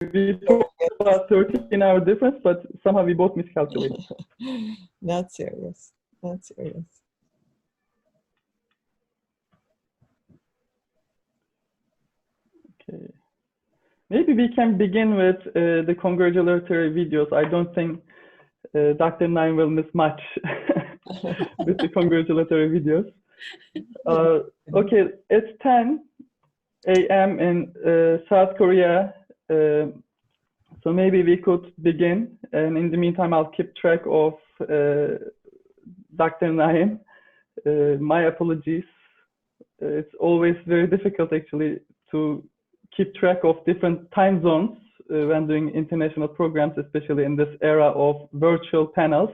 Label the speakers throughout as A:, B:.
A: we talked about 13-hour difference, but somehow we both miscalculated.
B: Not serious. Not serious.
A: Okay. Maybe we can begin with the congratulatory videos. I don't think Dr. Naim will miss much with the congratulatory videos. Okay, it's 10 a.m. in South Korea. So maybe we could begin. And in the meantime, I'll keep track of Dr. Naim. My apologies. It's always very difficult actually to keep track of different time zones when doing international programs, especially in this era of virtual panels.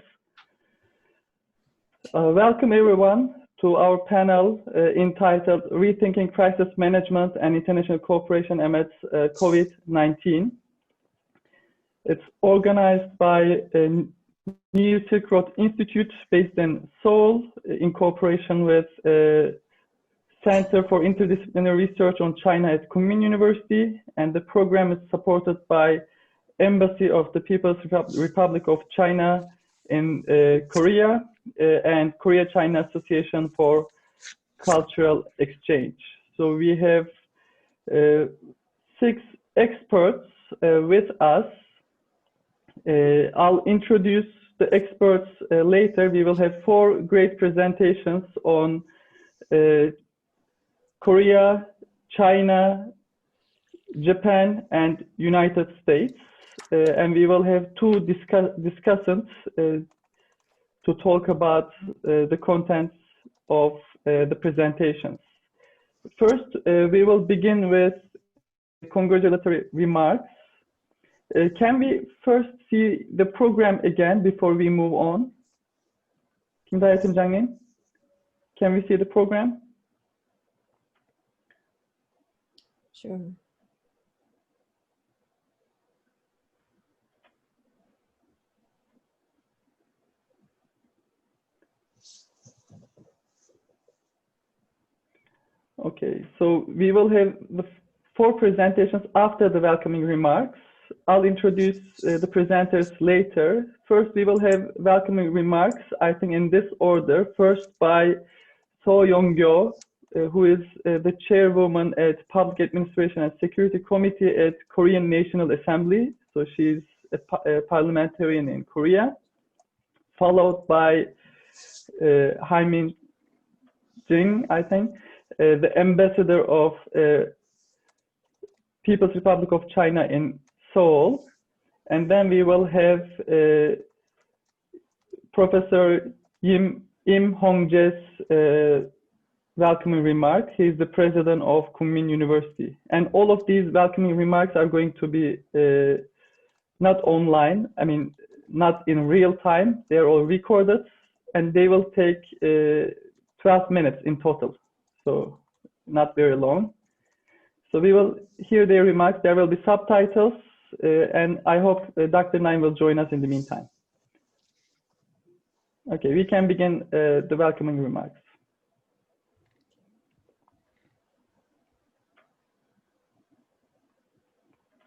A: Welcome everyone to our panel entitled Rethinking Crisis Management and International Cooperation Amidst COVID-19. It's organized by New Silk Road Institute based in Seoul in cooperation with Center for Interdisciplinary Research on China at Kunming University, and the program is supported by Embassy of the People's Republic of China in Korea and Korea-China Association for Cultural Exchange. So we have 6 experts with us. I'll introduce the experts later. We will have 4 great presentations on Korea, China, Japan, and United States. And we will have 2 discussants to talk about the contents of the presentations. First, we will begin with congratulatory remarks. Can we first see the program again before we move on? Can we see the program?
B: Sure.
A: Okay, so we will have the 4 presentations after the welcoming remarks. I'll introduce the presenters later. First, we will have welcoming remarks, I think in this order. First by So Young-gyo, who is the chairwoman at Public Administration and Security Committee at Korean National Assembly. So she's a parliamentarian in Korea. Followed by Haimin Jing, I think, the ambassador of People's Republic of China in Seoul. And then we will have Professor Im Hong-jae's welcoming remarks. He is the president of Kunming University. And all of these welcoming remarks are going to be not online, I mean, not in real time. They're all recorded, and they will take 12 minutes in total. So not very long. So we will hear their remarks. There will be subtitles, and I hope Dr. Naim will join us in the meantime. Okay, we can begin the welcoming remarks.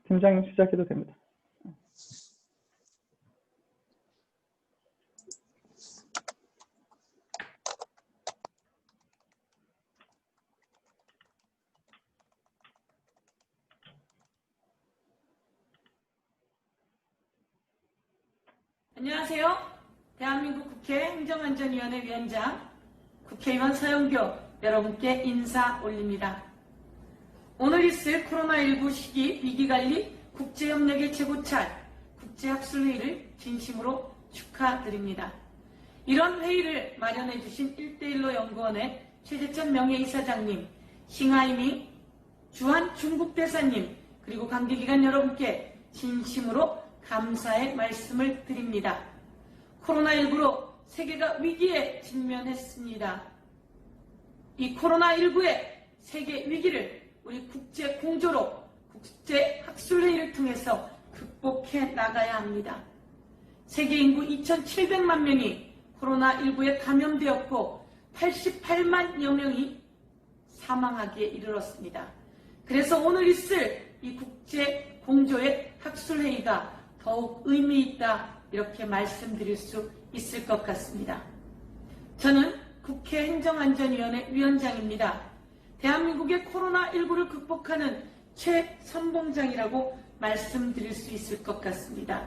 A: 팀장님 시작해도 됩니다.
C: 안녕하세요. 대한민국 국회 행정안전위원회 위원장 국회의원 서영교 여러분께 인사 올립니다. 오늘 있을 코로나19 시기 위기관리 국제협력의 최고찰 국제학술회의를 진심으로 축하드립니다. 이런 회의를 마련해 주신 1:1로 연구원의 최재천 명예이사장님, 싱하이밍 주한 중국대사님, 그리고 관계기관 여러분께 진심으로 감사의 말씀을 드립니다. 코로나19로 세계가 위기에 직면했습니다. 이 코로나19의 세계 위기를 우리 국제 공조로 국제학술회의를 통해서 극복해 나가야 합니다. 세계 인구 2,700만 명이 코로나19에 감염되었고 88만여 명이 사망하기에 이르렀습니다. 그래서 오늘 있을 이 국제 공조의 학술회의가 더욱 의미 있다 이렇게 말씀드릴 수 있을 것 같습니다. 저는 국회 행정안전위원회 위원장입니다. 대한민국의 코로나19를 극복하는 최선봉장이라고 말씀드릴 수 있을 것 같습니다.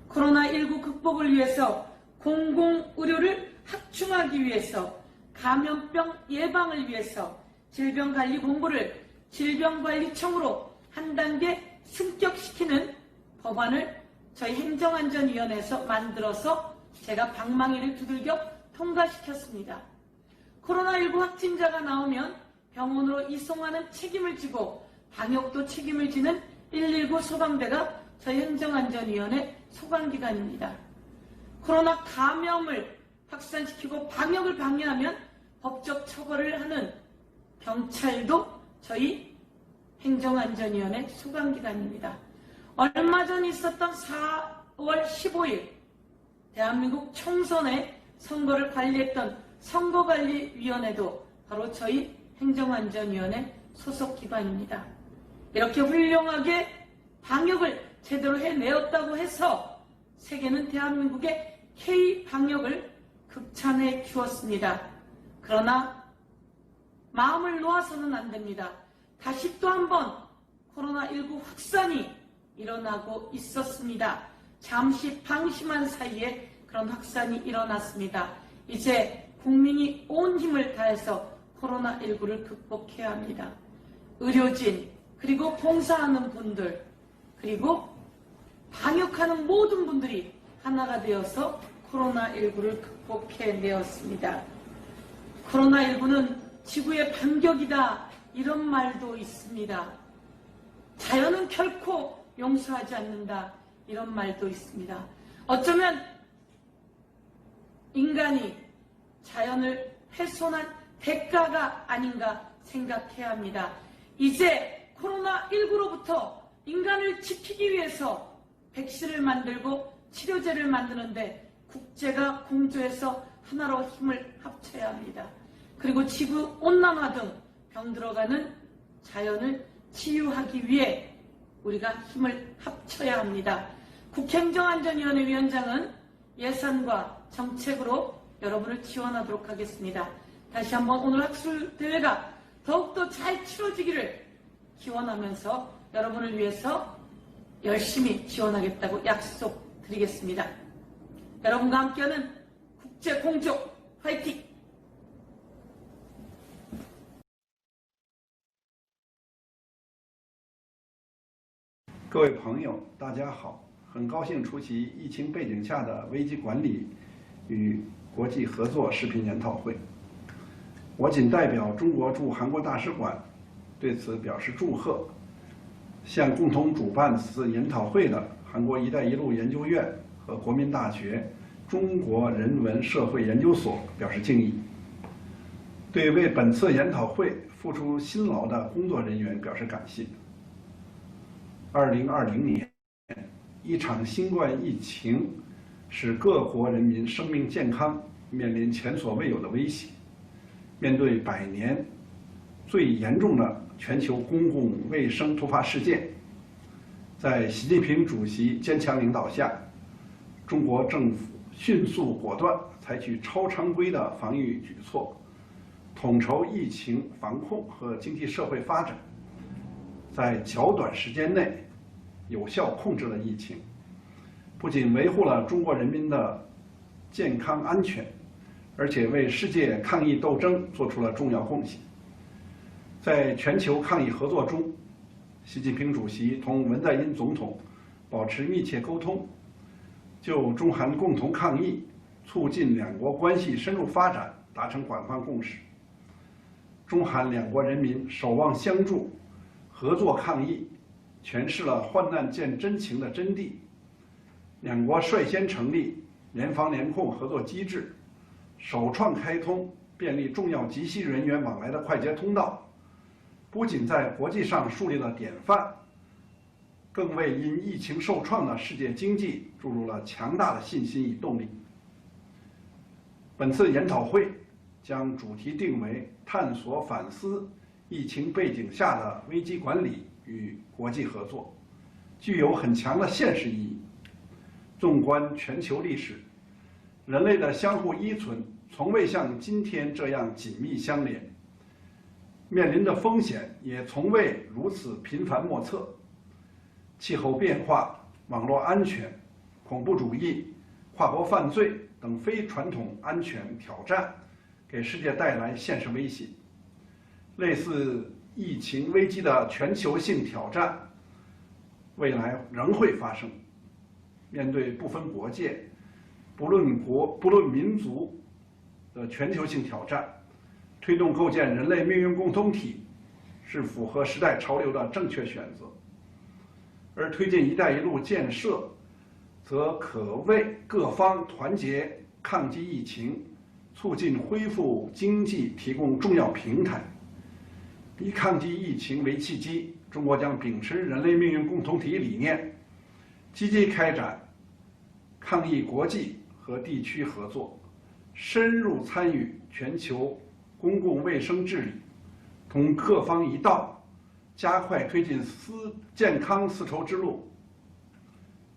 C: 코로나19 극복을 위해서 공공의료를 확충하기 위해서 감염병 예방을 위해서 질병관리본부를 질병관리청으로 한 단계 승격시키는 법안을 저희 행정안전위원회에서 만들어서 제가 방망이를 두들겨 통과시켰습니다. 코로나19 확진자가 나오면 병원으로 이송하는 책임을 지고 방역도 책임을 지는 119 소방대가 저희 행정안전위원회 소관기관입니다. 코로나 감염을 확산시키고 방역을 방해하면 법적 처벌을 하는 경찰도 저희 행정안전위원회 소관기관입니다. 얼마 전 있었던 4월 15일 대한민국 총선의 선거를 관리했던 선거관리위원회도 바로 저희 행정안전위원회 소속기관입니다. 이렇게 훌륭하게 방역을 제대로 해내었다고 해서 세계는 대한민국의 K-방역을 극찬해 주었습니다. 그러나 마음을 놓아서는 안 됩니다. 다시 또 한 번 코로나19 확산이 일어나고 있었습니다. 잠시 방심한 사이에 그런 확산이 일어났습니다. 이제 국민이 온 힘을 다해서 코로나19를 극복해야 합니다. 의료진, 그리고 봉사하는 분들, 그리고 방역하는 모든 분들이 하나가 되어서 코로나19를 극복해내었습니다. 코로나19는 지구의 반격이다 이런 말도 있습니다. 자연은 결코 용서하지 않는다 이런 말도 있습니다. 어쩌면 인간이 자연을 훼손한 대가가 아닌가 생각해야 합니다. 이제 코로나19로부터 인간을 지키기 위해서 백신을 만들고 치료제를 만드는데 국제가 공조해서 하나로 힘을 합쳐야 합니다. 그리고 지구온난화 등 병들어가는 자연을 치유하기 위해 우리가 힘을 합쳐야 합니다. 국회행정안전위원회 위원장은 예산과 정책으로 여러분을 지원하도록 하겠습니다. 다시 한번 오늘 학술대회가 더욱더 잘 치러지기를 기원하면서 여러분을 위해서 열심히 지원하겠다고 약속드리겠습니다. 여러분과 함께하는 국제공조 화이팅!
D: 各位朋友，大家好！很高兴出席疫情背景下的危机管理与国际合作视频研讨会。我谨代表中国驻韩国大使馆对此表示祝贺，向共同主办此次研讨会的韩国“一带一路”研究院和国民大学中国人文社会研究所表示敬意，对为本次研讨会付出辛劳的工作人员表示感谢。2020年，一场新冠疫情使各国人民生命健康面临前所未有的威胁。面对100年最严重的全球公共卫生突发事件，在习近平主席坚强领导下，中国政府迅速果断采取超常规的防御举措，统筹疫情防控和经济社会发展，在较短时间内有效控制了疫情，不仅维护了中国人民的健康安全，而且为世界抗疫斗争做出了重要贡献。在全球抗疫合作中，习近平主席同文在寅总统保持密切沟通，就中韩共同抗疫、促进两国关系深入发展达成广泛共识。中韩两国人民守望相助，合作抗疫，诠释了患难见真情的真谛。两国率先成立联防联控合作机制，首创开通便利重要急需人员往来的快捷通道，不仅在国际上树立了典范，更为因疫情受创的世界经济注入了强大的信心与动力。本次研讨会将主题定为探索反思疫情背景下的危机管理与国际合作，具有很强的现实意义。纵观全球历史，人类的相互依存从未像今天这样紧密相连，面临的风险也从未如此频繁莫测。气候变化、网络安全、恐怖主义、跨国犯罪等非传统安全挑战，给世界带来现实威胁。类似疫情危机的全球性挑战，未来仍会发生。面对不分国界、不论民族的全球性挑战，推动构建人类命运共同体是符合时代潮流的正确选择。而推进“一带一路”建设，则可为各方团结抗击疫情、促进恢复经济提供重要平台。以抗击疫情为契机，中国将秉持人类命运共同体理念，积极开展抗疫国际和地区合作，深入参与全球公共卫生治理，同各方一道，加快推进健康丝绸之路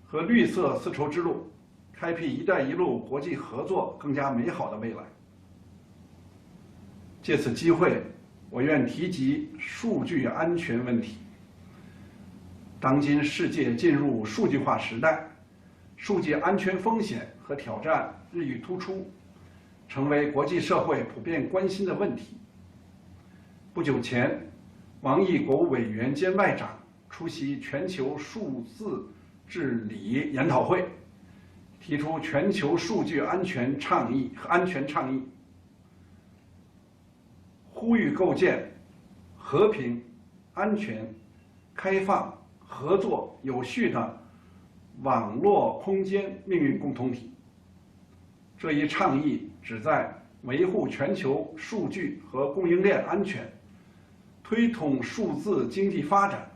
D: 和绿色丝绸之路，开辟“一带一路”国际合作更加美好的未来。借此机会，我愿提及数据安全问题。当今世界进入数据化时代，数据安全风险和挑战日益突出，成为国际社会普遍关心的问题。不久前，王毅国务委员兼外长出席全球数字治理研讨会，提出全球数据安全倡议，呼吁构建和平、安全、开放、合作、有序的网络空间命运共同体。这一倡议旨在维护全球数据和供应链安全，推动数字经济发展，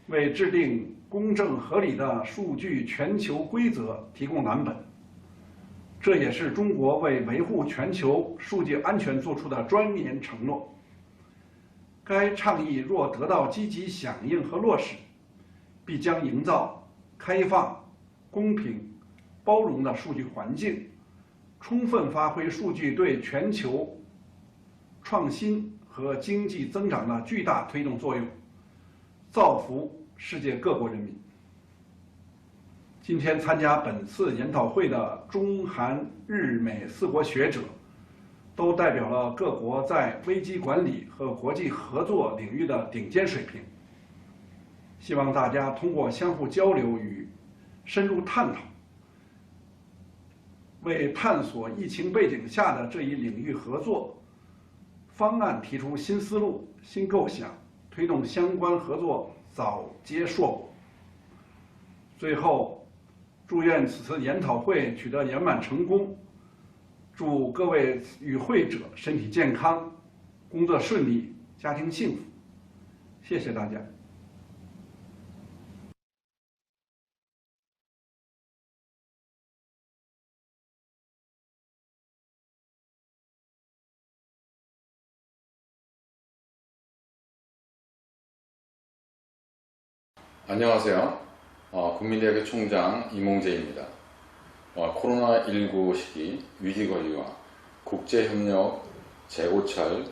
D: 为制定公正合理的数据全球规则提供蓝本。这也是中国为维护全球数据安全作出的庄严承诺。该倡议若得到积极响应和落实，必将营造开放、公平、包容的数据环境，充分发挥数据对全球创新和经济增长的巨大推动作用，造福世界各国人民。今天参加本次研讨会的中韩日美4国学者，都代表了各国在危机管理和国际合作领域的顶尖水平。希望大家通过相互交流与深入探讨，为探索疫情背景下的这一领域合作方案提出新思路、新构想，推动相关合作早结硕果。最后，祝愿此次研讨会取得圆满成功，祝各位与会者身体健康，工作顺利，家庭幸福。谢谢大家。
E: 안녕하세요. 국민대학교 총장 이몽재입니다. 코로나19 시기 위기관리와 국제협력 재고찰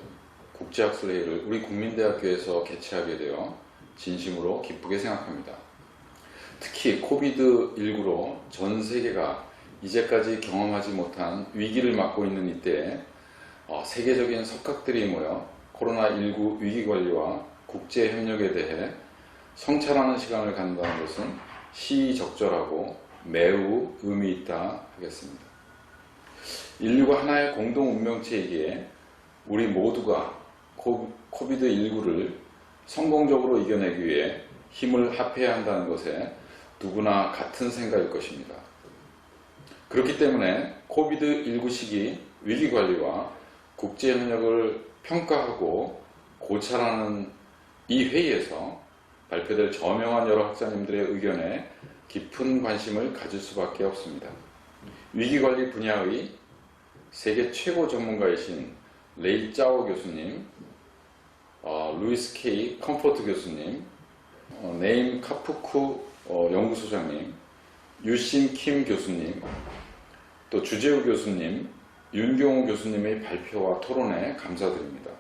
E: 국제학술회의를 우리 국민대학교에서 개최하게 되어 진심으로 기쁘게 생각합니다. 특히 코비드19로 전 세계가 이제까지 경험하지 못한 위기를 맞고 있는 이때에 세계적인 석학들이 모여 코로나19 위기관리와 국제협력에 대해 성찰하는 시간을 갖는다는 것은 시의적절하고 매우 의미 있다 하겠습니다. 인류가 하나의 공동 운명체이기에 우리 모두가 코비드19를 성공적으로 이겨내기 위해 힘을 합해야 한다는 것에 누구나 같은 생각일 것입니다. 그렇기 때문에 코비드19 시기 위기관리와 국제협력을 평가하고 고찰하는 이 회의에서 발표될 저명한 여러 학자님들의 의견에 깊은 관심을 가질 수밖에 없습니다. 위기관리 분야의 세계 최고 전문가이신 레이 짜오 교수님, 루이스 K. 컴포트 교수님, 네임 카푸쿠 연구소장님, 유신 킴 교수님, 또 주재우 교수님, 윤경호 교수님의 발표와 토론에 감사드립니다.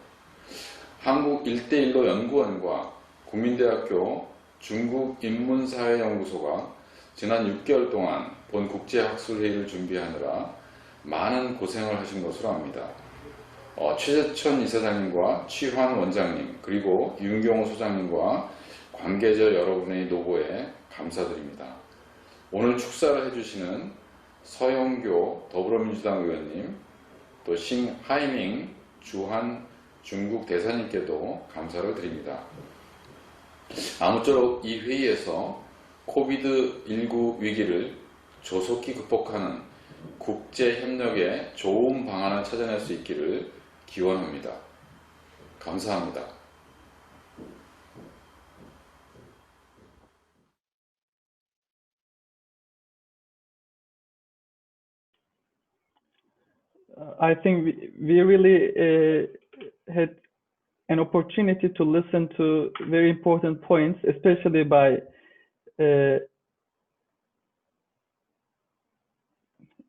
E: 한국 1:1로 연구원과 국민대학교 중국인문사회연구소가 지난 6개월 동안 본 국제학술회의를 준비하느라 많은 고생을 하신 것으로 압니다. 최재천 이사장님과 취환 원장님, 그리고 윤경호 소장님과 관계자 여러분의 노고에 감사드립니다. 오늘 축사를 해주시는 서영교 더불어민주당 의원님, 또 싱하이밍 주한 중국 대사님께도 감사를 드립니다. 아무쪼록 이 회의에서 코비드19 위기를 조속히 극복하는 국제협력의 좋은 방안을 찾아낼 수 있기를 기원합니다. 감사합니다.
A: I think we really had an opportunity to listen to very important points, especially by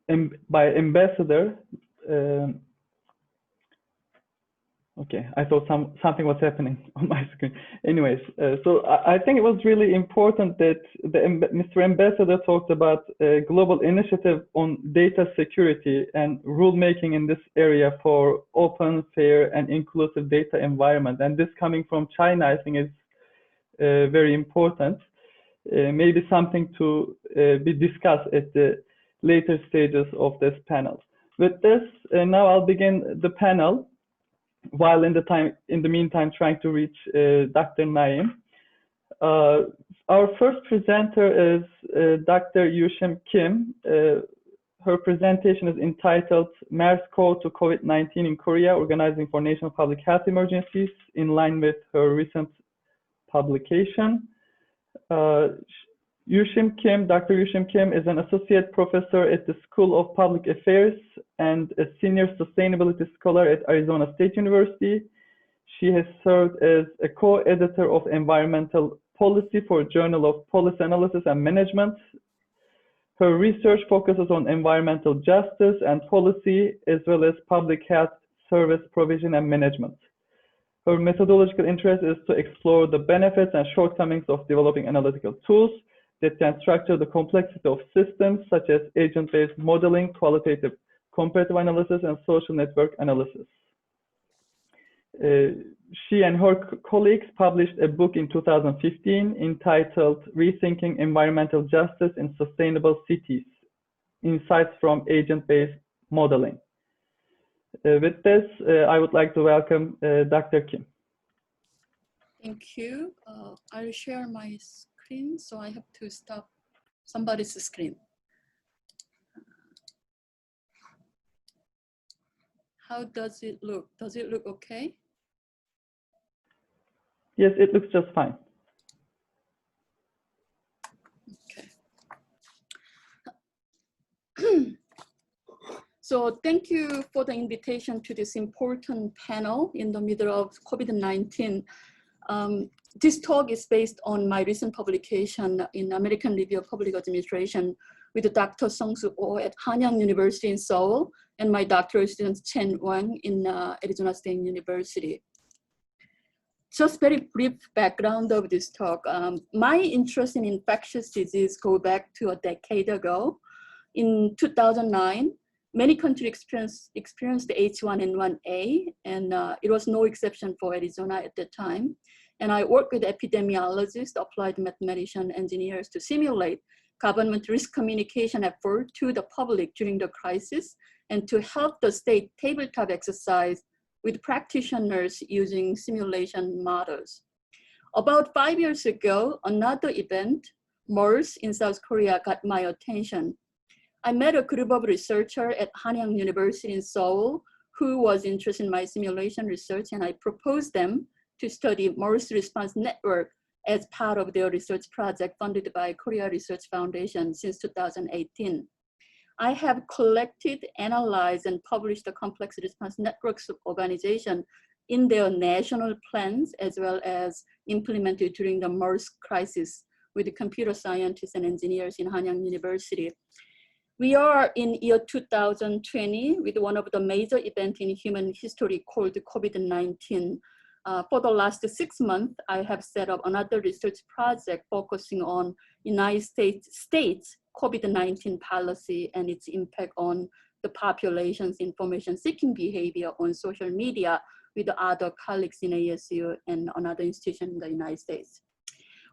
A: Ambassador. Okay, I thought something was happening on my screen. Anyways, so I think it was really important that Mr. Ambassador talked about a global initiative on data security and rulemaking in this area for open, fair, and inclusive data environment. And this coming from China, I think is very important. Maybe something to be discussed at the later stages of this panel. With this, now I'll begin the panel. While in the meantime, trying to reach Dr. Naim. Our first presenter is Dr. Yushim Kim. Her presentation is entitled MERS Code to COVID-19 in Korea, Organizing for National Public Health Emergencies, in line with her recent publication. Dr. Yushim Kim is an associate professor at the School of Public Affairs and a senior sustainability scholar at Arizona State University. She has served as a co-editor of environmental policy for Journal of Policy Analysis and Management. Her research focuses on environmental justice and policy, as well as public health service provision and management. Her methodological interest is to explore the benefits and shortcomings of developing analytical tools that can structure the complexity of systems such as agent-based modeling, qualitative comparative analysis, and social network analysis. She and her colleagues published a book in 2015 entitled Rethinking Environmental Justice in Sustainable Cities, Insights from Agent-Based Modeling. With this, I would like to welcome Dr. Kim.
F: Thank you. I'll share my screen, so I have to stop somebody's screen. How does it look? Does it look okay?
A: Yes, it looks just fine.
F: Okay. So thank you for the invitation to this important panel in the middle of COVID-19. This talk is based on my recent publication in American Review of Public Administration with Dr. Sung-Suk Oh at Hanyang University in Seoul and my doctoral student Chen Wang in Arizona State University. Just very brief background of this talk. My interest in infectious disease go back to a decade ago. In 2009, many countries experienced the H1N1A, and it was no exception for Arizona at the time. And I worked with epidemiologists, applied mathematicians, engineers to simulate government risk communication effort to the public during the crisis and to help the state tabletop exercise with practitioners using simulation models. About 5 years ago, another event, MERS in South Korea, got my attention. I met a group of researchers at Hanyang University in Seoul who was interested in my simulation research, and I proposed them to study MERS response network as part of their research project funded by Korea Research Foundation since 2018. I have collected, analyzed, and published the complex response networks organization in their national plans, as well as implemented during the MERS crisis with the computer scientists and engineers in Hanyang University. We are in year 2020 with one of the major events in human history called COVID-19. For the last 6 months, I have set up another research project focusing on United States COVID-19 policy and its impact on the population's information-seeking behavior on social media with other colleagues in ASU and another institution in the United States.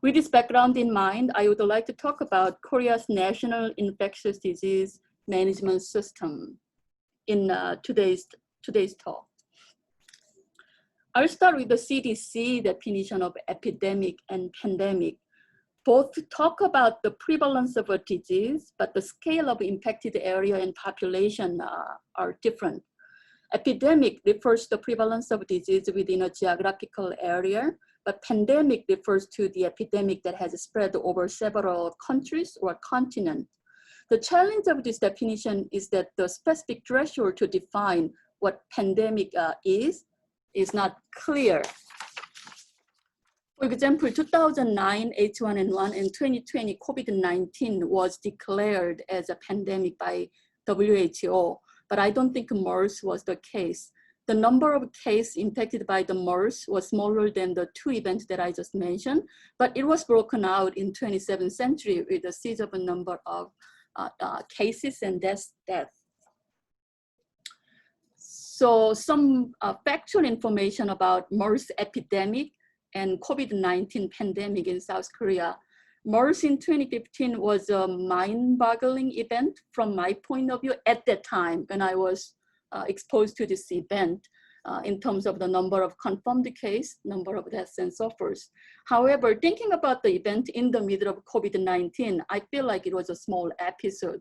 F: With this background in mind, I would like to talk about Korea's national infectious disease management system in today's talk. I'll start with the CDC definition of epidemic and pandemic. Both talk about the prevalence of a disease, but the scale of impacted area and population are different. Epidemic refers to the prevalence of disease within a geographical area, but pandemic refers to the epidemic that has spread over several countries or continents. The challenge of this definition is that the specific threshold to define what pandemic is not clear. For example, 2009 H1N1 and 2020 COVID-19 was declared as a pandemic by WHO, but I don't think MERS was the case. The number of cases impacted by the MERS was smaller than the two events that I just mentioned, but it was broken out in 27th century with a sizable number of cases and deaths. So some factual information about MERS epidemic and COVID-19 pandemic in South Korea. MERS in 2015 was a mind-boggling event from my point of view at that time when I was exposed to this event in terms of the number of confirmed cases, number of deaths and so forth. However, thinking about the event in the middle of COVID-19, I feel like it was a small episode.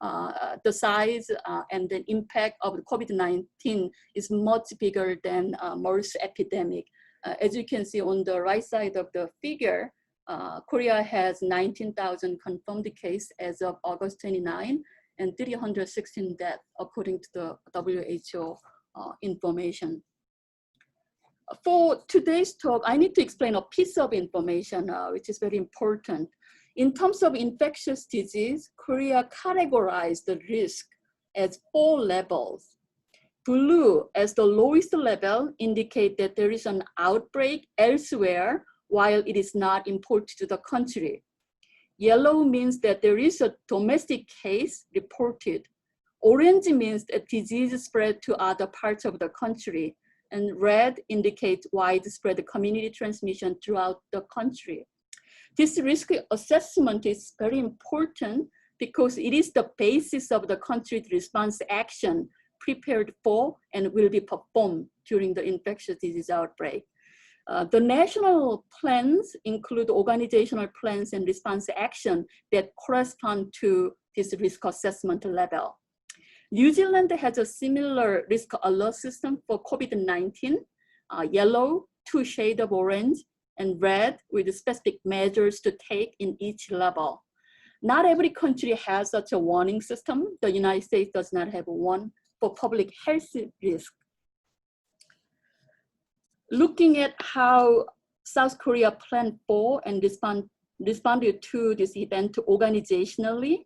F: The size and the impact of COVID-19 is much bigger than MERS epidemic. As you can see on the right side of the figure, Korea has 19,000 confirmed cases as of August 29 and 316 deaths according to the WHO information. For today's talk, I need to explain a piece of information which is very important. In terms of infectious disease, Korea categorized the risk as 4 levels. Blue as the lowest level indicate that there is an outbreak elsewhere while it is not imported to the country. Yellow means that there is a domestic case reported. Orange means that disease spread to other parts of the country. And red indicates widespread community transmission throughout the country. This risk assessment is very important because it is the basis of the country's response action prepared for and will be performed during the infectious disease outbreak. The national plans include organizational plans and response action that correspond to this risk assessment level. New Zealand has a similar risk alert system for COVID-19, yellow, 2 shades of orange, and red with specific measures to take in each level. Not every country has such a warning system. The United States does not have one for public health risk. Looking at how South Korea planned for and responded to this event organizationally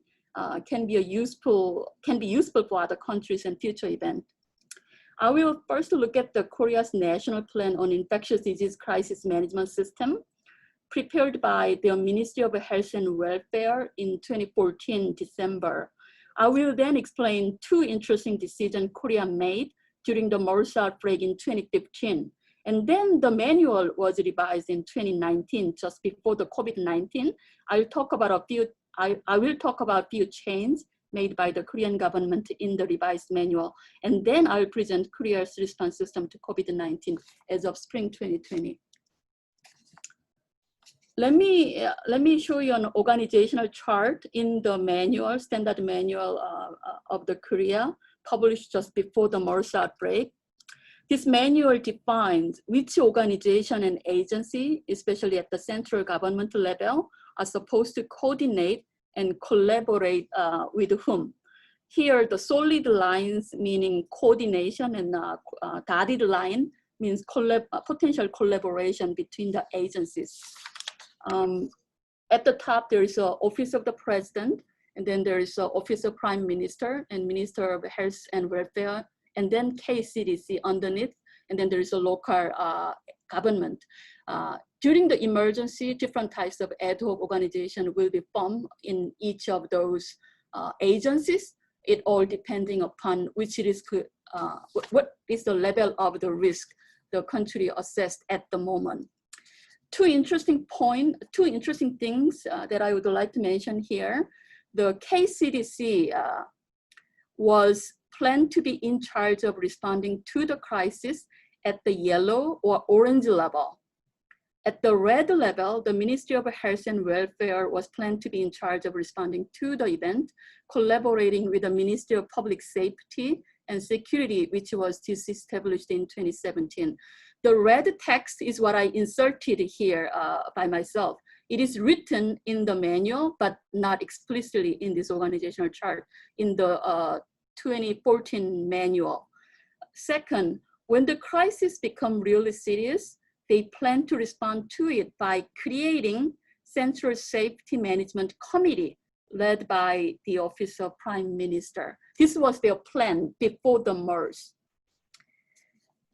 F: can be useful for other countries and future events. I will first look at the Korea's national plan on infectious disease crisis management system prepared by the Ministry of Health and Welfare in 2014 December. I will then explain 2 interesting decisions Korea made during the MERS outbreak in 2015. And then the manual was revised in 2019, just before the COVID-19. I will talk about a few changes made by the Korean government in the revised manual. And then I'll present Korea's response system to COVID-19 as of spring 2020. Let me show you an organizational chart in the manual, standard manual of the Korea, published just before the MERS outbreak. This manual defines which organization and agency, especially at the central government level, are supposed to coordinate and collaborate with whom. Here, the solid lines meaning coordination and dotted line means potential collaboration between the agencies. At the top, there is an Office of the President, and then there is an Office of Prime Minister and Minister of Health and Welfare, and then KCDC underneath, and then there is a local government. During the emergency, different types of ad hoc organization will be formed in each of those agencies. It all depending upon which risk, what is the level of the risk the country assessed at the moment. Two interesting things that I would like to mention here. The KCDC was planned to be in charge of responding to the crisis at the yellow or orange level. At the red level, the Ministry of Health and Welfare was planned to be in charge of responding to the event, collaborating with the Ministry of Public Safety and Security, which was disestablished in 2017. The red text is what I inserted here by myself. It is written in the manual, but not explicitly in this organizational chart in the 2014 manual. Second, when the crisis become really serious, they plan to respond to it by creating Central Safety Management Committee led by the Office of Prime Minister. This was their plan before the MERS.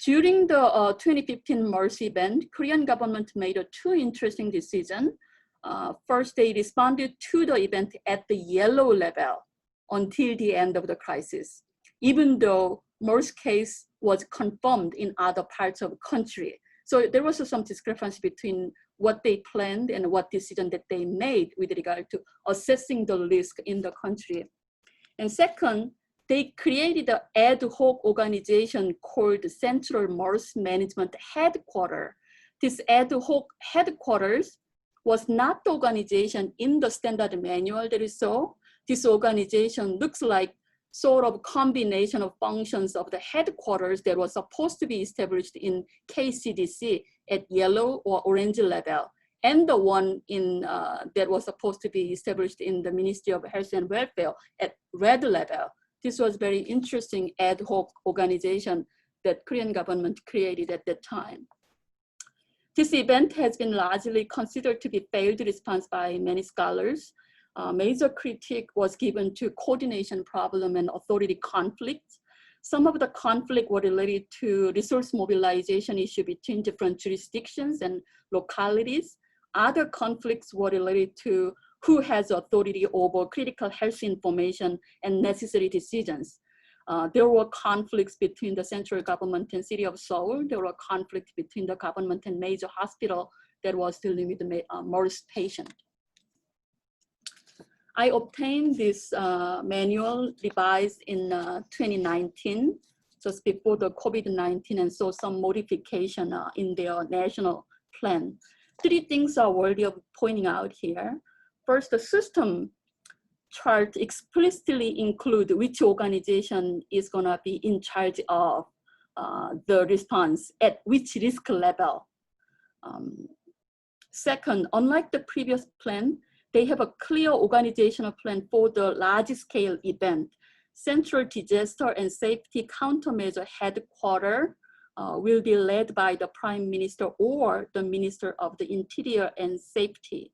F: During the 2015 MERS event, Korean government made two interesting decisions. First, they responded to the event at the yellow level until the end of the crisis, even though MERS case was confirmed in other parts of the country. So there was some discrepancy between what they planned and what decision that they made with regard to assessing the risk in the country. And second, they created an ad hoc organization called Central MERS Management Headquarters. This ad hoc headquarters was not the organization in the standard manual that you saw. This organization looks like sort of combination of functions of the headquarters that was supposed to be established in KCDC at yellow or orange level, and the one in that was supposed to be established in the Ministry of Health and Welfare at red level. This was very interesting ad hoc organization that Korean government created at that time. This event has been largely considered to be failed response by many scholars. Major critique was given to coordination problem and authority conflicts. Some of the conflict were related to resource mobilization issue between different jurisdictions and localities. Other conflicts were related to who has authority over critical health information and necessary decisions. There were conflicts between the central government and city of Seoul. There were conflicts between the government and major hospital that was dealing with the MERS patient. I obtained this manual revised in 2019, just before the COVID-19, and saw some modification in their national plan. Three things are worthy of pointing out here. First, the system chart explicitly include which organization is gonna be in charge of the response at which risk level. Second, unlike the previous plan, they have a clear organizational plan for the large-scale event. Central Disaster and Safety Countermeasure Headquarters will be led by the Prime Minister or the Minister of the Interior and Safety.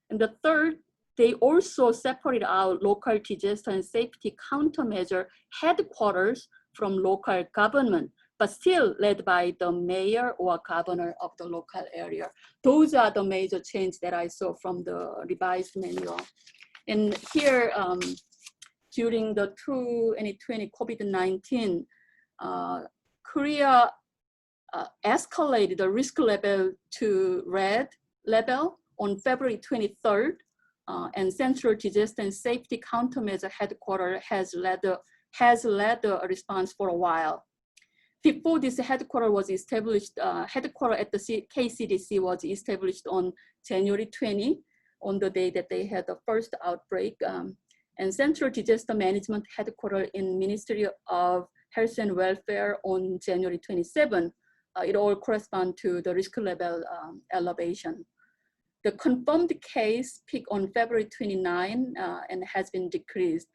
F: And the third, they also separate out local disaster and safety countermeasure headquarters from local government, but still led by the mayor or governor of the local area. Those are the major changes that I saw from the revised manual. And here, during the 2020 COVID-19, Korea escalated the risk level to red level on February 23rd, and Central Disaster and Safety Countermeasure Headquarters has led the response for a while. Before this headquarters was established, headquarters at the KCDC was established on January 20, on the day that they had the first outbreak. And Central Disaster Management Headquarters in Ministry of Health and Welfare on January 27. It all corresponds to the risk level elevation. The confirmed case peaked on February 29 and has been decreased.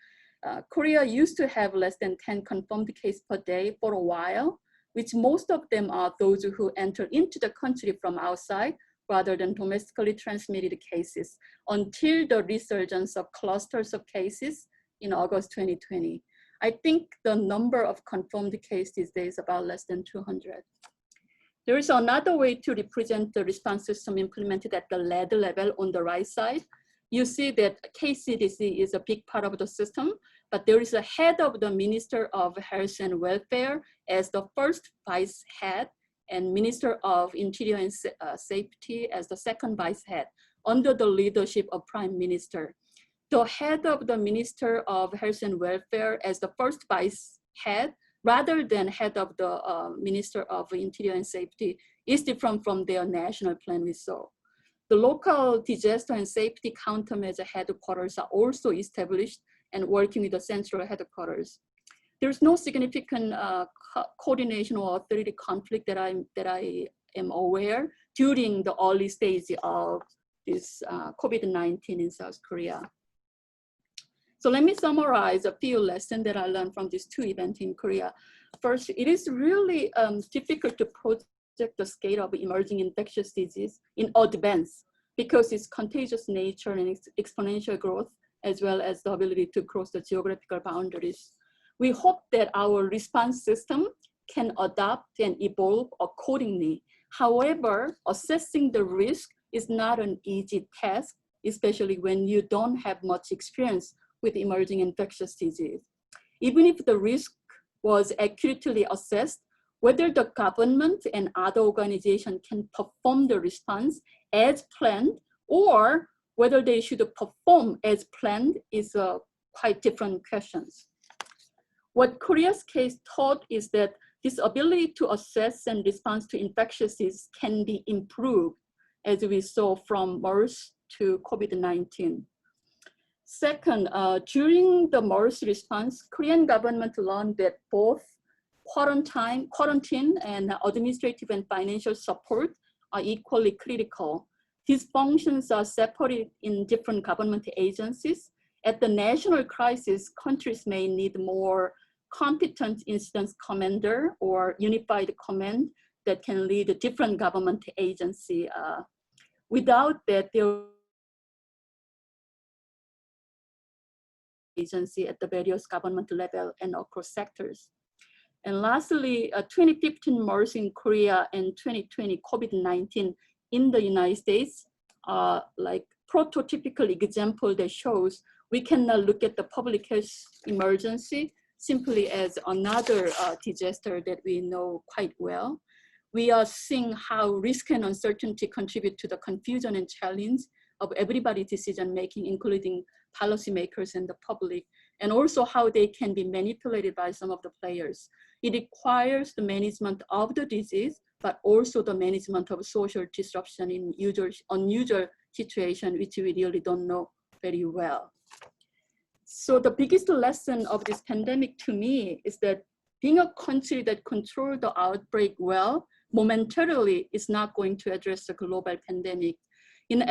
F: Korea used to have less than 10 confirmed cases per day for a while, which most of them are those who enter into the country from outside rather than domestically transmitted cases, until the resurgence of clusters of cases in August 2020. I think the number of confirmed cases these days is about less than 200. There is another way to represent the response system implemented at the lead level on the right side. You see that KCDC is a big part of the system, but there is a head of the Minister of Health and Welfare as the first vice head, and Minister of Interior and Safety as the second vice head, under the leadership of Prime Minister. The head of the Minister of Health and Welfare as the first vice head, rather than head of the Minister of Interior and Safety, is different from their national plan we saw. The local disaster and safety countermeasure headquarters are also established and working with the central headquarters. There's no significant coordination or authority conflict that I am aware during the early stage of this COVID-19 in South Korea. So let me summarize a few lessons that I learned from these two events in Korea. First, it is really difficult to project the scale of emerging infectious disease in advance because its contagious nature and its exponential growth, as well as the ability to cross the geographical boundaries. We hope that our response system can adapt and evolve accordingly. However, assessing the risk is not an easy task, especially when you don't have much experience with emerging infectious disease. Even if the risk was accurately assessed, whether the government and other organizations can perform the response as planned, or whether they should perform as planned is quite different questions. What Korea's case taught is that this ability to assess and respond to infectious disease can be improved, as we saw from MERS to COVID-19. Second, during the MERS response, Korean government learned that both quarantine and administrative and financial support are equally critical. These functions are separated in different government agencies. At the national crisis, countries may need more competent incident commander or unified command that can lead a different government agency. Without that, there agency at the various government level and across sectors. And lastly, 2015 MERS in Korea and 2020 COVID-19 in the United States are like prototypical example that shows we cannot look at the public health emergency simply as another disaster that we know quite well. We are seeing how risk and uncertainty contribute to the confusion and challenge of everybody's decision making, including policymakers and the public, and also how they can be manipulated by some of the players. It requires the management of the disease, but also the management of social disruption in unusual situation, which we really don't know very well. So the biggest lesson of this pandemic to me is that being a country that controls the outbreak well, momentarily is not going to address the global pandemic. In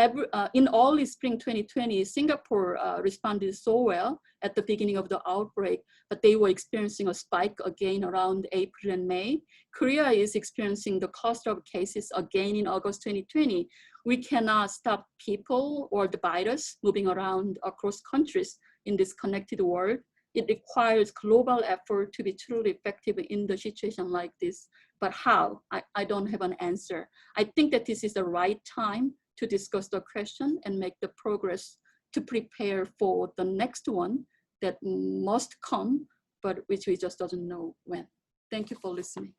F: early spring 2020, Singapore responded so well at the beginning of the outbreak, but they were experiencing a spike again around April and May. Korea is experiencing the cluster of cases again in August 2020. We cannot stop people or the virus moving around across countries in this connected world. It requires global effort to be truly effective in the situation like this. But how? I don't have an answer. I think that this is the right time to discuss the question and make the progress to prepare for the next one that must come, but which we just doesn't know when. Thank you for listening.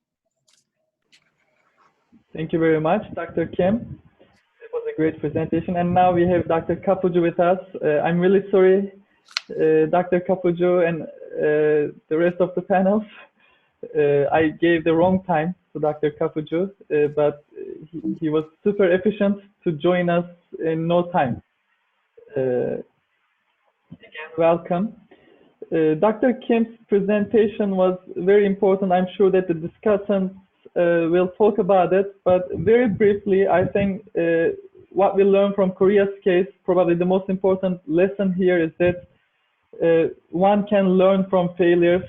A: Thank you very much, Dr. Kim. It was a great presentation. And now we have Dr. Kapucu with us. I'm really sorry, Dr. Kapucu and the rest of the panels. I gave the wrong time to Dr. Kapucu, but he was super efficient to join us in no time. Again, welcome. Dr. Kim's presentation was very important. I'm sure that the discussants will talk about it, but very briefly, I think what we learned from Korea's case, probably the most important lesson here is that one can learn from failures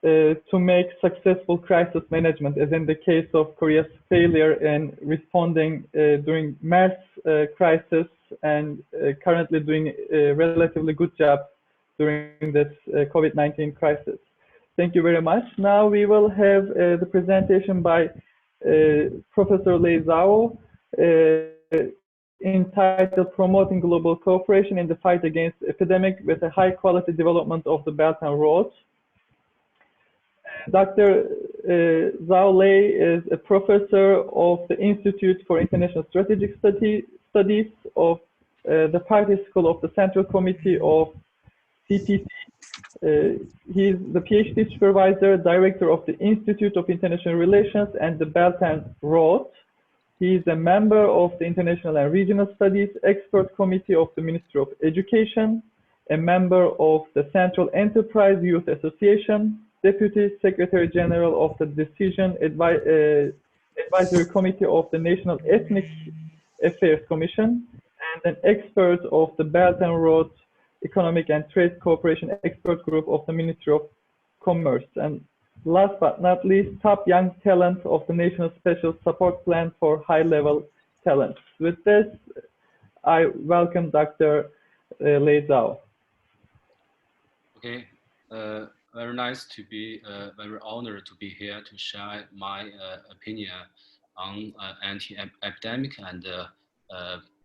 A: to make successful crisis management, as in the case of Korea's failure in responding during MERS crisis, and currently doing a relatively good job during this COVID-19 crisis. Thank you very much. Now we will have the presentation by Professor Lei Zhao, entitled Promoting Global Cooperation in the Fight Against Epidemic with a High Quality Development of the Belt and Road. Dr. Zhao Lei is a professor of the Institute for International Strategic Studies of the Party School of the Central Committee of CPC. He is the PhD supervisor, director of the Institute of International Relations and the Belt and Road. He is a member of the International and Regional Studies Expert Committee of the Ministry of Education, a member of the Central Enterprise Youth Association, Deputy Secretary General of the Decision Advisory Committee of the National Ethnic Affairs Commission, and an expert of the Belt and Road Economic and Trade Cooperation Expert Group of the Ministry of Commerce. And last but not least, top young talent of the National Special Support Plan for High-Level Talent. With this, I welcome Dr. Lei Zhao.
G: Okay, very nice to be, very honored to be here to share my opinion on anti-epidemic and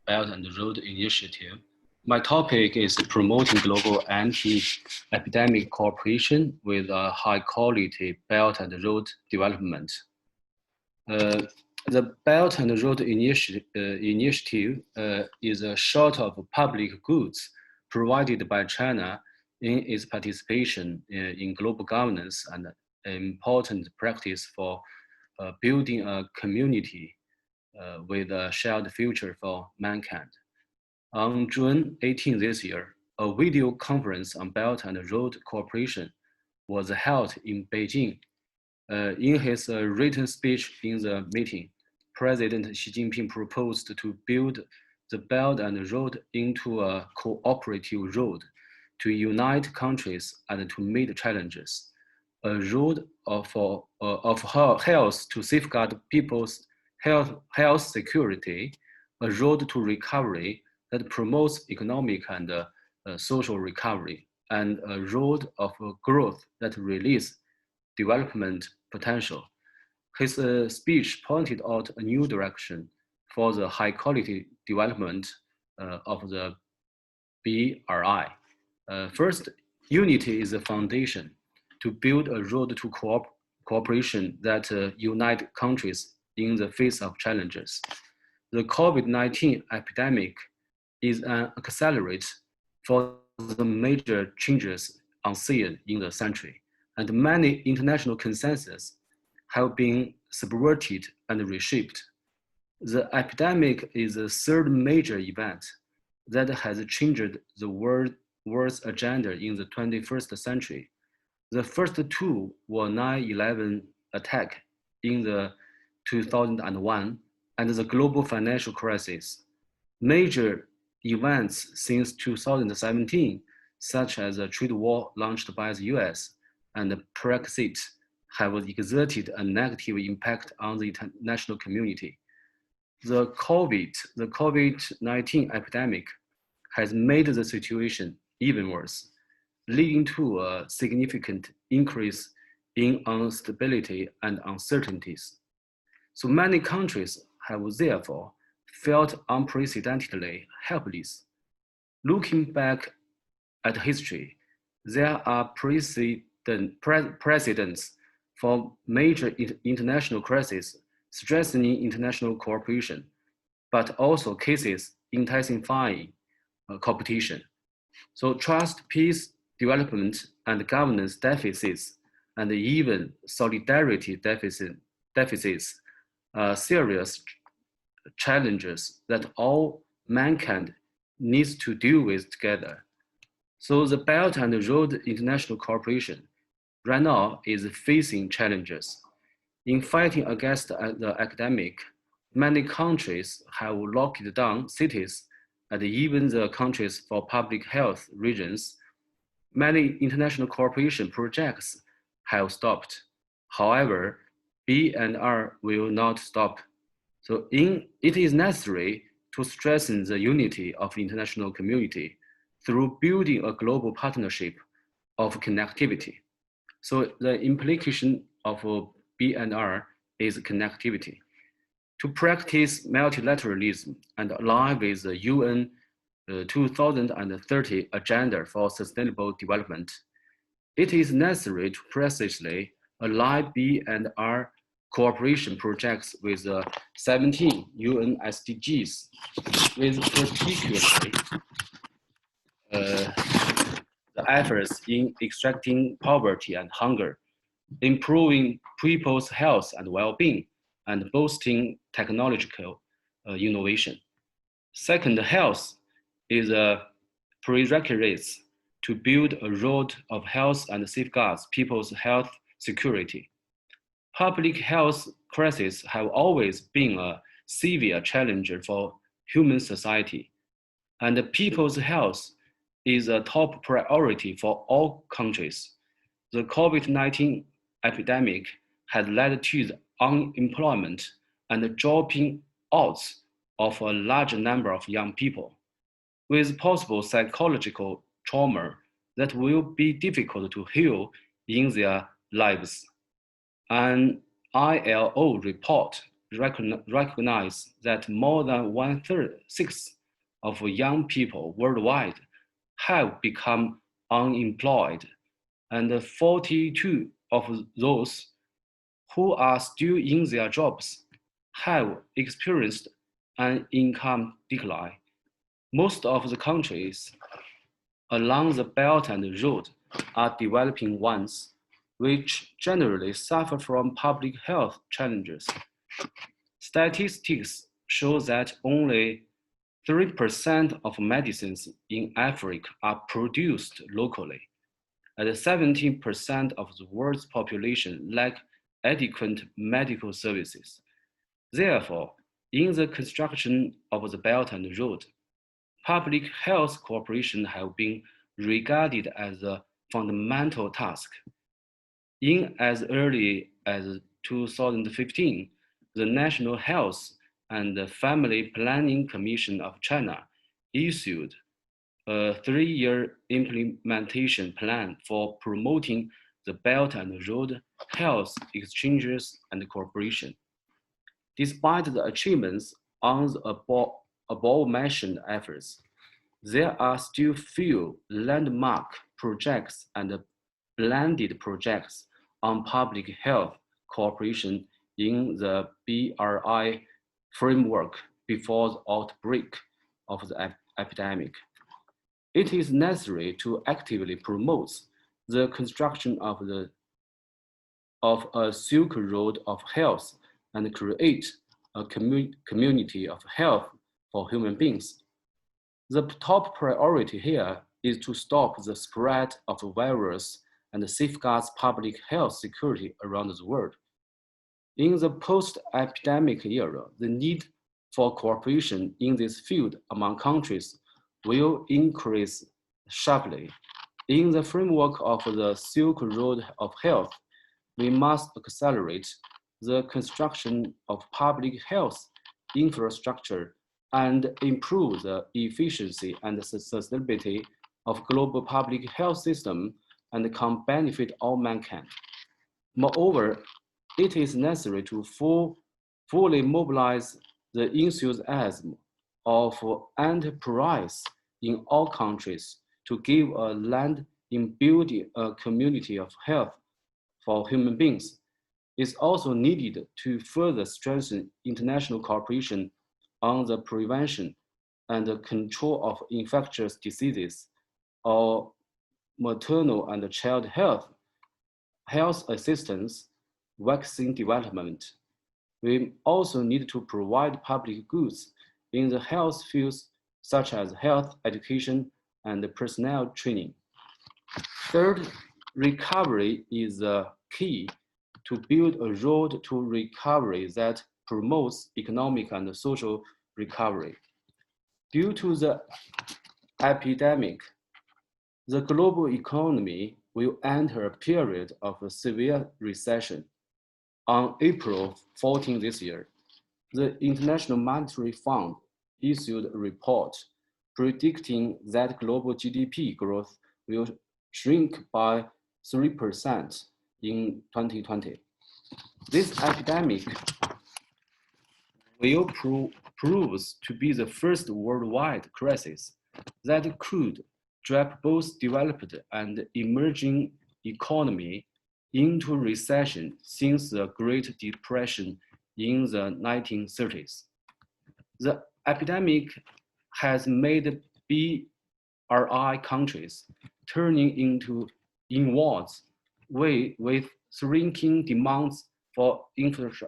G: Belt and Road Initiative. My topic is promoting global anti-epidemic cooperation with high-quality Belt and Road development. The Belt and Road Initiative is a sort of public goods provided by China in its participation in global governance and an important practice for building a community with a shared future for mankind. On June 18 this year, a video conference on Belt and Road cooperation was held in Beijing. In his written speech in the meeting, President Xi Jinping proposed to build the Belt and Road into a cooperative road to unite countries and to meet challenges, a road of health to safeguard people's health security, a road to recovery that promotes economic and social recovery, and a road of growth that releases development potential. His speech pointed out a new direction for the high quality development of the BRI. First, unity is the foundation to build a road to cooperation that unite countries in the face of challenges. The COVID-19 epidemic is an accelerant for the major changes unseen in the century, and many international consensus have been subverted and reshaped. The epidemic is the third major event that has changed the world's agenda in the 21st century. The first two were 9/11 attack in the 2001 and the global financial crisis. Major events since 2017, such as a trade war launched by the US and Brexit, have exerted a negative impact on the international community. The COVID-19 epidemic has made the situation even worse, leading to a significant increase in instability and uncertainties. So many countries have therefore felt unprecedentedly helpless. Looking back at history, there are precedents for major international crises strengthening international cooperation, but also cases intensifying competition. So trust, peace, development, and governance deficits, and even solidarity deficits are serious challenges that all mankind needs to deal with together. So the Belt and Road international cooperation right now is facing challenges. In fighting against the epidemic, many countries have locked down cities and even the countries for public health regions. Many international cooperation projects have stopped. However, B&R will not stop. So it is necessary to strengthen the unity of the international community through building a global partnership of connectivity. So the implication of B&R is connectivity. To practice multilateralism and align with the UN 2030 Agenda for Sustainable Development, it is necessary to precisely align B&R cooperation projects with 17 UN SDGs, with particularly the efforts in extracting poverty and hunger, improving people's health and well-being, and boosting technological innovation. Second, health is a prerequisite to build a road of health and safeguards people's health security. Public health crises have always been a severe challenge for human society, and people's health is a top priority for all countries. The COVID-19 epidemic has led to the unemployment and dropping out of a large number of young people, with possible psychological trauma that will be difficult to heal in their lives. An ILO report recognized that more than 1/6 of young people worldwide have become unemployed, and 42 of those who are still in their jobs have experienced an income decline. Most of the countries along the Belt and Road are developing ones, which generally suffer from public health challenges. Statistics show that only 3% of medicines in Africa are produced locally, and 17% of the world's population lack adequate medical services. Therefore, in the construction of the Belt and Road, public health cooperation have been regarded as a fundamental task. In as early as 2015, the National Health and Family Planning Commission of China issued a 3-year implementation plan for promoting the Belt and Road health exchanges and cooperation. Despite the achievements on the above-mentioned efforts, there are still few landmark projects and blended projects on public health cooperation in the BRI framework before the outbreak of the epidemic. It is necessary to actively promote the construction of a Silk Road of health and create a community of health for human beings. The top priority here is to stop the spread of the virus and safeguard public health security around the world. In the post-epidemic era, the need for cooperation in this field among countries will increase sharply. In the framework of the Silk Road of Health, we must accelerate the construction of public health infrastructure and improve the efficiency and sustainability of global public health system and can benefit all mankind. Moreover, it is necessary to fully mobilize the enthusiasm of enterprise in all countries to give a land in building a community of health for human beings. It's also needed to further strengthen international cooperation on the prevention and the control of infectious diseases or maternal and child health assistance, vaccine development. We also need to provide public goods in the health fields such as health education and personnel training. Third, recovery is the key to build a road to recovery that promotes economic and social recovery. Due to the epidemic, the global economy will enter a period of a severe recession. On April 14 this year, the International Monetary Fund issued a report predicting that global GDP growth will shrink by 3% in 2020. This epidemic will prove to be the first worldwide crisis that could drag both developed and emerging economy into recession since the Great Depression in the 1930s. The epidemic has made BRI countries turning into inwards way with shrinking demands for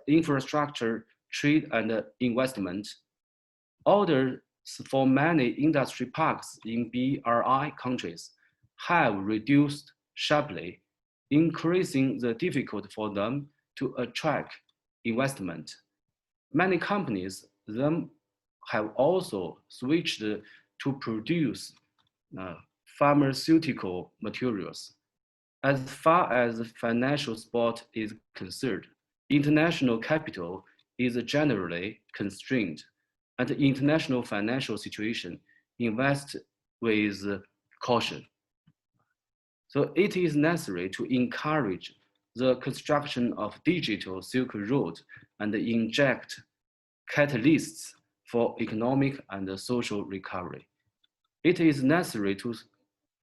G: infrastructure, trade, and investment. Orders for many industry parks in BRI countries have reduced sharply, increasing the difficulty for them to attract investment. Many companies then have also switched to produce pharmaceutical materials. As far as financial support is concerned, international capital is generally constrained, and the international financial situation invests with caution. So it is necessary to encourage the construction of digital Silk Road and inject catalysts for economic and social recovery. It is necessary to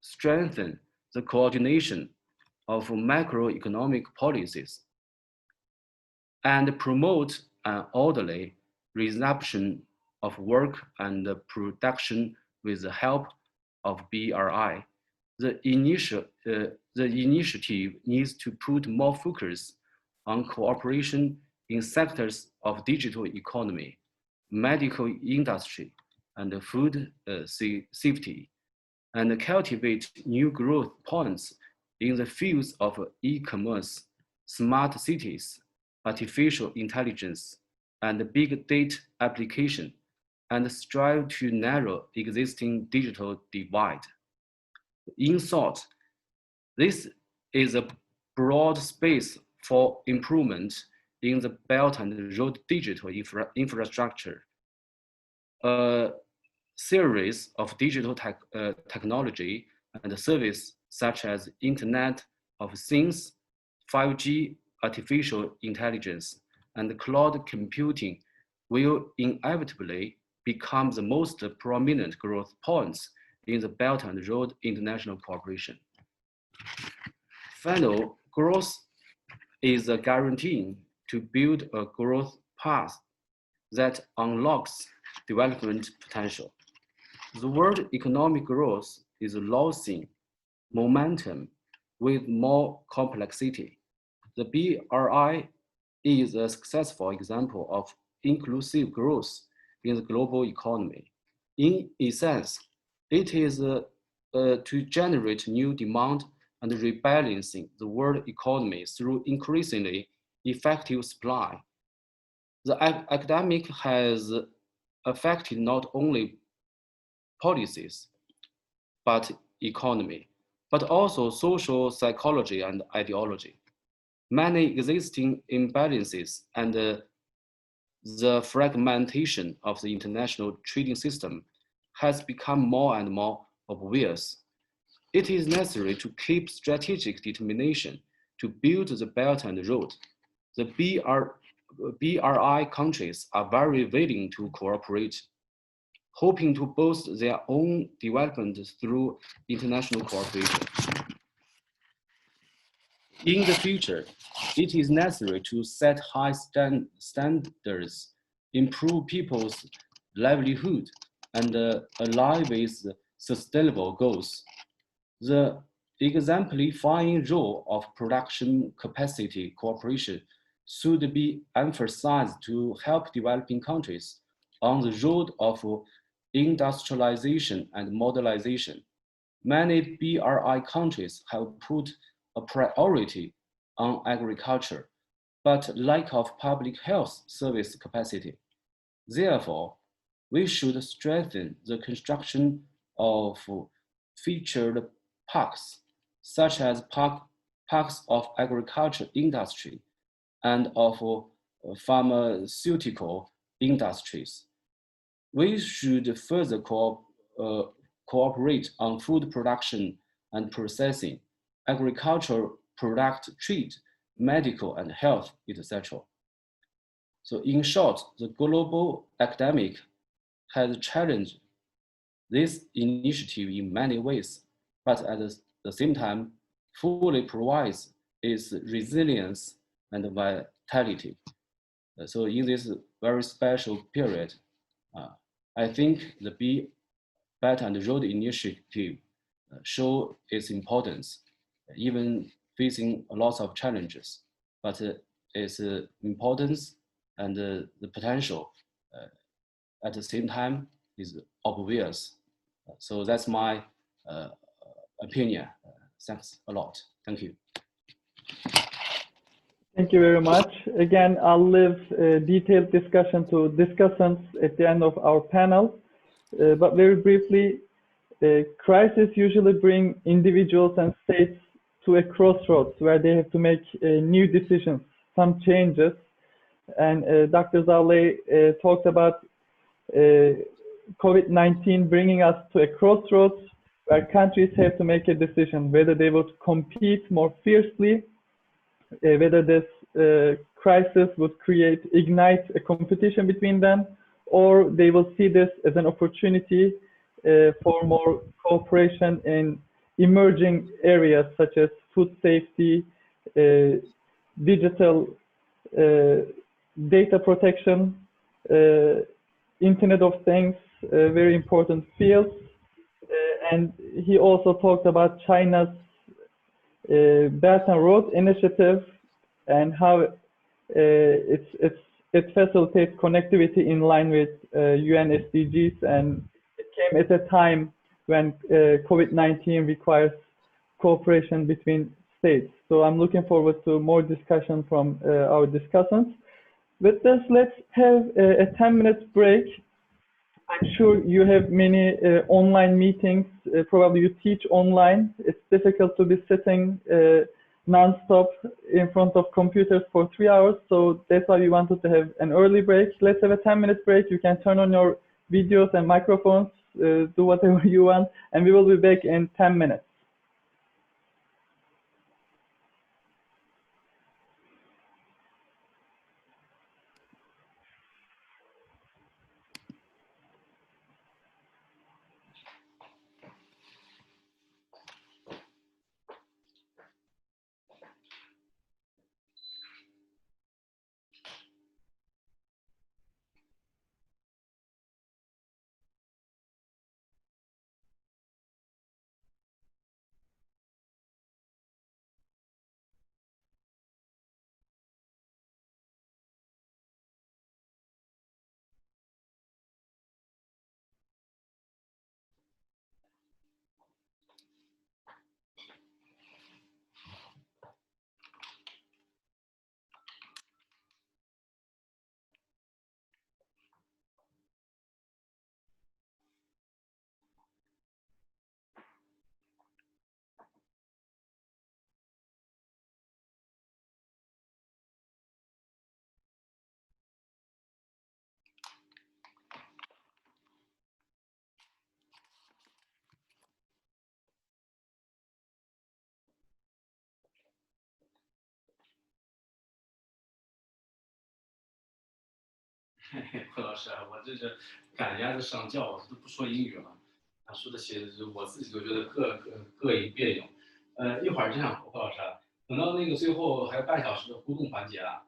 G: strengthen the coordination of macroeconomic policies and promote an orderly resumption of work and production with the help of BRI. The initiative needs to put more focus on cooperation in sectors of digital economy, medical industry, and food safety, and cultivate new growth points in the fields of e-commerce, smart cities, artificial intelligence, and big data application, and strive to narrow existing digital divide. In short, this is a broad space for improvement in the Belt and Road digital infrastructure. A series of digital technology and service such as Internet of Things, 5G, artificial intelligence, and cloud computing will inevitably become the most prominent growth points in the Belt and Road international cooperation. Final, growth is a guarantee to build a growth path that unlocks development potential. The world economic growth is losing momentum with more complexity. The BRI is a successful example of inclusive growth in the global economy. In essence, it is to generate new demand and rebalancing the world economy through increasingly effective supply. The academic has affected not only policies, but economy, but also social psychology and ideology. Many existing imbalances and the fragmentation of the international trading system has become more and more obvious. It is necessary to keep strategic determination to build the Belt and Road. The BRI countries are very willing to cooperate, hoping to boost their own development through international cooperation. In the future, it is necessary to set high standards, improve people's livelihood, and align with sustainable goals. The exemplifying role of production capacity cooperation should be emphasized to help developing countries on the road of industrialization and modernization. Many BRI countries have put a priority on agriculture, but lack of public health service capacity. Therefore, we should strengthen the construction of featured parks, such as parks of agriculture industry and of pharmaceutical industries. We should further cooperate on food production and processing, agricultural product trade, medical and health, etc. So in short, the global academic has challenged this initiative in many ways, but at the same time, fully provides its resilience and vitality. So in this very special period, I think the Belt and Road Initiative show its importance, even facing a lot of challenges, but its importance and the potential at the same time is obvious. So that's my opinion. Thanks a lot. Thank you.
A: Thank you very much. Again, I'll leave detailed discussion to discussants at the end of our panel. But very briefly, crises usually bring individuals and states to a crossroads where they have to make new decisions, some changes. And Dr. Zawley talked about COVID-19 bringing us to a crossroads where countries have to make a decision whether they would compete more fiercely, whether this crisis would ignite a competition between them, or they will see this as an opportunity for more cooperation in emerging areas such as food safety, digital data protection, Internet of Things, very important fields. And he also talked about China's Belt and Road Initiative and how it facilitates connectivity in line with UN SDGs, and it came at a time when COVID-19 requires cooperation between states. So I'm looking forward to more discussion from our discussants. With this, let's have a 10-minute break. I'm sure you have many online meetings. Probably you teach online. It's difficult to be sitting non-stop in front of computers for 3 hours. So that's why we wanted to have an early break. Let's have a 10-minute break. You can turn on your videos and microphones, do whatever you want, and we will be back in 10 minutes.
G: 何老师啊，我这是赶人家这上教，我都不说英语了，他说的写的我自己都觉得膈应别扭。一会儿这样，何老师啊，等到那个最后还有半小时的互动环节啊，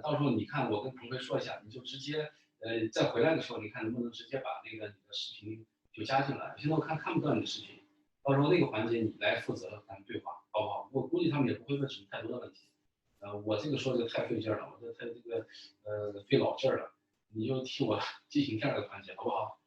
G: 到时候你看我跟彭飞说一下，你就直接再回来的时候，你看能不能直接把那个你的视频就加进来。现在我看不到你的视频，到时候那个环节你来负责咱们对话，好不好？我估计他们也不会问什么太多的问题。我这个说的太费劲了，我这太这个费老劲儿了。你就替我进行这样的环节，好不好？